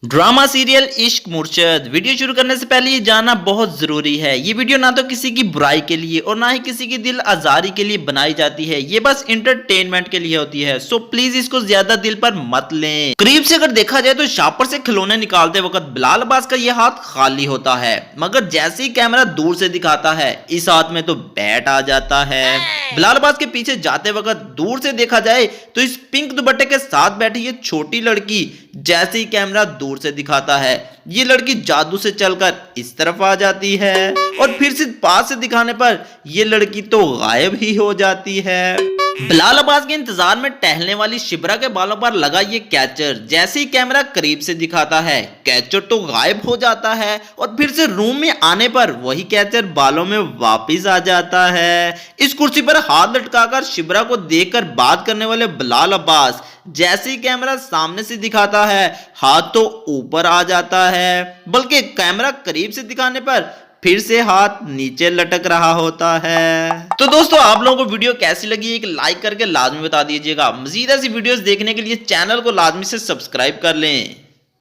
Drama serial इश्क मुर्शद। Video शुरू करने से पहले ये जानना बहुत जरूरी है, ये वीडियो ना तो किसी की बुराई के लिए और ना ही किसी की दिल आजारी के लिए बनाई जाती है। ये बस इंटरटेनमेंट के लिए होती है, सो प्लीज इसको ज्यादा दिल पर मत लें। करीब से अगर देखा जाए तो शापर से खिलौने निकालते वक्त बिलाल अब्बास का ये हाथ खाली होता है, मगर जैसे ही कैमरा दूर से दिखाता है इस हाथ में तो बैट आ जाता है। बिलाल अब्बास के पीछे जाते वक्त दूर से देखा जाए तो इस पिंक दुपट्टे के साथ बैठी ये छोटी लड़की जैसे ही कैमरा दूर से दिखाता है ये लड़की जादू से चलकर इस तरफ आ जाती है और फिर से पास से दिखाने पर ये लड़की तो गायब ही हो जाती है। बिलाल अब्बास के इंतजार में टहलने वाली शिबरा के बालों पर लगा ये कैचर जैसे ही कैमरा करीब से दिखाता है कैचर तो गायब हो जाता है और फिर से रूम में आने पर वही कैचर बालों में वापस आ जाता है। इस कुर्सी पर हाथ लटकाकर शिबरा को देखकर बात करने वाले बिलाल अब्बास जैसे ही कैमरा सामने से दिखाता है हाथ तो ऊपर आ जाता है, बल्कि कैमरा करीब से दिखाने पर फिर से हाथ नीचे लटक रहा होता है। तो दोस्तों आप लोगों को वीडियो कैसी लगी एक लाइक करके लाजमी बता दीजिएगा। मजीद ऐसी वीडियोस देखने के लिए चैनल को लाजमी से सब्सक्राइब कर लें।